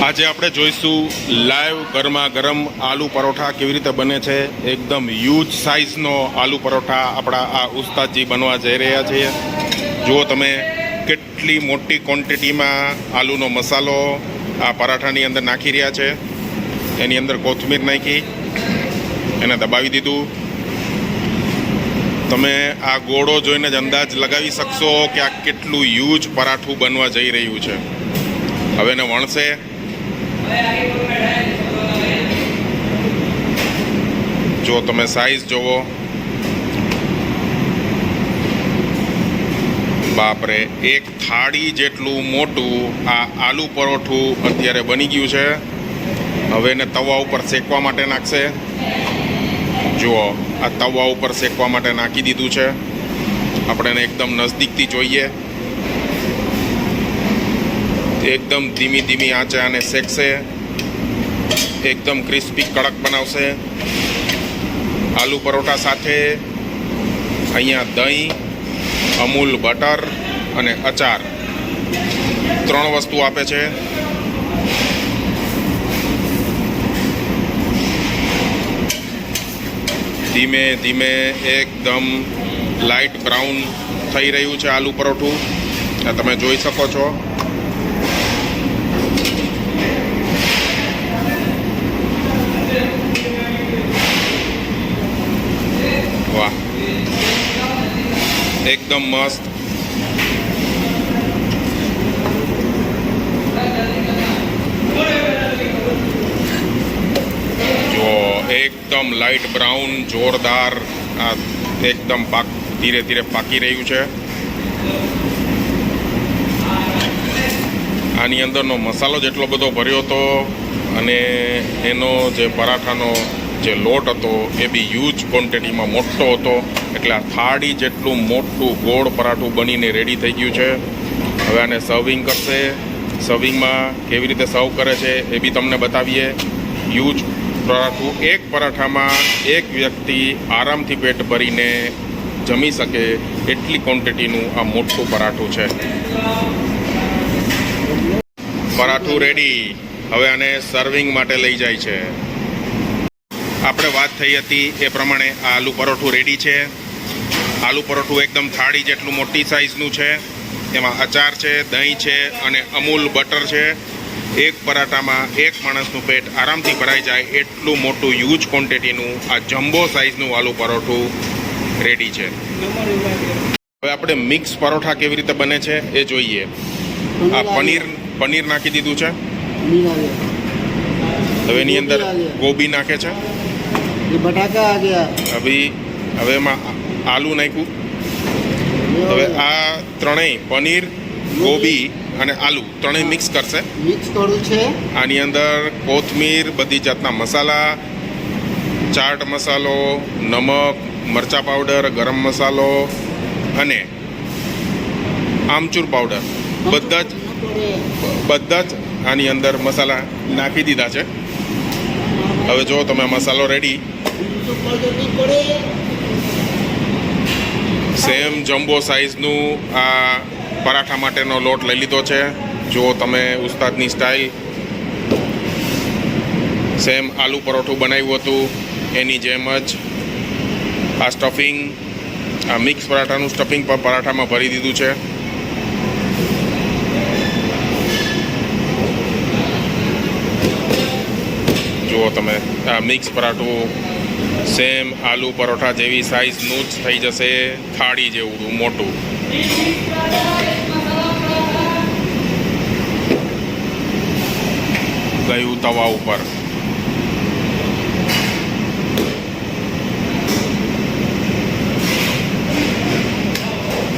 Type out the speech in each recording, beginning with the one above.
આજે આપણે જોઈશું લાઈવ ગરમા ગરમ આલુ પરોઠા કેવી રીતે બને છે. એકદમ હ્યુજ સાઇઝનો આલુ પરોઠા આપણા આ ઉસ્તાદજી બનવા જઈ રહ્યા છે. જુઓ તમે કેટલી મોટી ક્વોન્ટિટીમાં આલુનો મસાલો આ પરાઠાની અંદર નાખી રહ્યા છે. એની અંદર કોથમીર નાખી એને દબાવી દીધું. તમે આ ગોળો જોઈને જ અંદાજ લગાવી શકશો કે આ કેટલું હ્યુજ પરાઠું બનવા જઈ રહ્યું છે. હવે એને વણશે. જો તમે સાઈઝ જોવો, બાપરે, એક થાળી જેટલું મોટું આ આલુ પરોઠું અત્યારે બની ગયું છે. હવે એને તવા ઉપર શેકવા માટે નાખશે. જુઓ, આ તવા ઉપર શેકવા માટે નાખી દીધું છે. આપણે એને એકદમ નજદીકથી જોઈએ. એકદમ ધીમી ધીમી આંચે આને શેકશે. એકદમ ક્રિસ્પી કડક બનાવશે. આલુ પરોઠા સાથે અહીંયા દહીં, અમૂલ બટર અને અચાર 3 વસ્તુ આપે છે. ધીમે ધીમે એકદમ લાઇટ બ્રાઉન થઈ રહ્યું છે આલુ પરોઠું. આ તમે જોઈ શકો છો. વાહ, એકદમ મસ્ત. જો એકદમ લાઇટ બ્રાઉન, જોરદાર, આ એકદમ ધીરે ધીરે પાકી રહ્યું છે. આની અંદરનો મસાલો જેટલો બધો ભર્યો હતો અને એનો જે પરાઠાનો જે લોટ હતો એ બી હ્યુજ ક્વોન્ટિટીમાં મોટો હતો. એટલે આ થાળી જેટલું મોટું ગોળ પરાઠું બનીને રેડી થઈ ગયું છે. હવે આને સર્વિંગ કરશે. સર્વિંગમાં કેવી રીતે સર્વ કરે છે એ બી તમને બતાવીએ. હ્યુજ પરાઠું, એક પરાઠામાં એક વ્યક્તિ આરામથી પેટ ભરીને જમી શકે એટલી ક્વોન્ટિટીનું આ મોટું પરાઠું છે. પરાઠું રેડી. હવે આને સર્વિંગ માટે લઈ જાય છે. આપણે વાત થઈ હતી એ પ્રમાણે આ આલુ પરોઠું રેડી છે. આલુ પરોઠું એકદમ થાળી જેટલું મોટી સાઇઝનું છે. એમાં અચાર છે, દહીં છે અને અમૂલ બટર છે. એક પરાઠામાં એક માણસનું પેટ આરામથી ભરાઈ જાય એટલું મોટું હ્યુજ ક્વોન્ટિટીનું આ જમ્બો સાઇઝનું આલુ પરોઠું રેડી છે. હવે આપણે મિક્સ પરોઠા કેવી રીતે બને છે એ જોઈએ. આ પનીર નાખી દીધું છે. હવે એની અંદર ગોબી નાખે છે. બટાકા આ ગયા. હવે એમાં આલુ નાખ્યું. હવે આ ત્રણેય પનીર, ગોબી અને આલુ ત્રણેય મિક્સ કરશે. મિક્સ કરું છે. આની અંદર કોથમીર, બધી જાતના મસાલા, ચાટ મસાલો, નમક, મરચા પાવડર, ગરમ મસાલો અને આમચૂર પાવડર બધા જ આની અંદર મસાલા નાખી દીધા છે. હવે જો તમે મસાલો રેડી. સેમ જમ્બો સાઇઝનું આ પરાઠા માટેનો લોટ લઈ લીધો છે. જો તમે ઉસ્તાદની સ્ટાઇલ. સેમ આલુ પરોઠું બનાવ્યું હતું એની જેમ જ આ સ્ટફિંગ, આ મિક્સ પરાઠાનું સ્ટફિંગ પર પરાઠામાં ભરી દીધું છે. જુઓ તમે, આ મિક્સ પરાઠું સેમ આલુ પરોઠા જેવી સાઇઝનું જ થઈ જશે. થાળી જેવું મોટું. ગયું તવા ઉપર.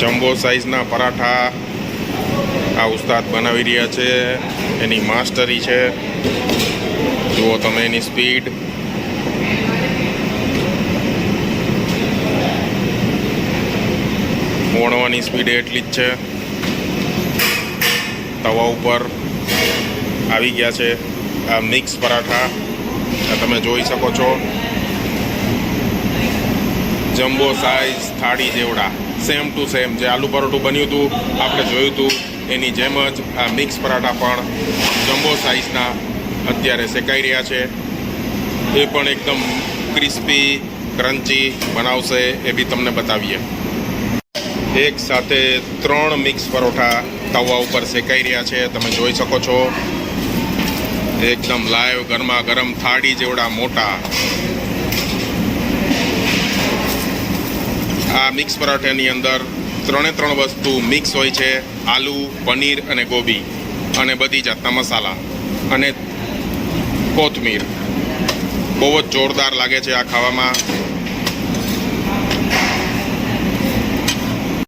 જમ્બો સાઇઝના પરાઠા આ ઉસ્તાદ બનાવી રહ્યા છે. એની માસ્ટરી છે. જુઓ તમે એની સ્પીડ. વણવાની સ્પીડ એટલી જ છે. તવા ઉપર આવી ગયા છે આ મિક્સ પરાઠા. આ તમે જોઈ શકો છો. જમ્બો સાઇઝ થાળી જેવડા, સેમ ટુ સેમ જે આલુ પરોઠું બન્યું હતું આપણે જોયું હતું એની જેમ જ આ મિક્સ પરાઠા પણ જમ્બો સાઇઝના અત્યારે શેકાઈ રહ્યા છે. એ પણ એકદમ ક્રિસ્પી ક્રન્ચી બનાવશે એ બી તમને બતાવીએ. એક સાથે 3 મિક્સ પરોઠા તવા ઉપર શેકાઈ રહ્યા છે, તમે જોઈ શકો છો. એકદમ લાઈવ ગરમા ગરમ થાળી જેવડા મોટા. આ મિક્સ પરાઠાની અંદર 3 વસ્તુ મિક્સ હોય છે: આલુ, પનીર અને ગોબી, અને બધી જાતના મસાલા અને કોથમીર. બહુ જ જોરદાર લાગે છે આ ખાવામાં.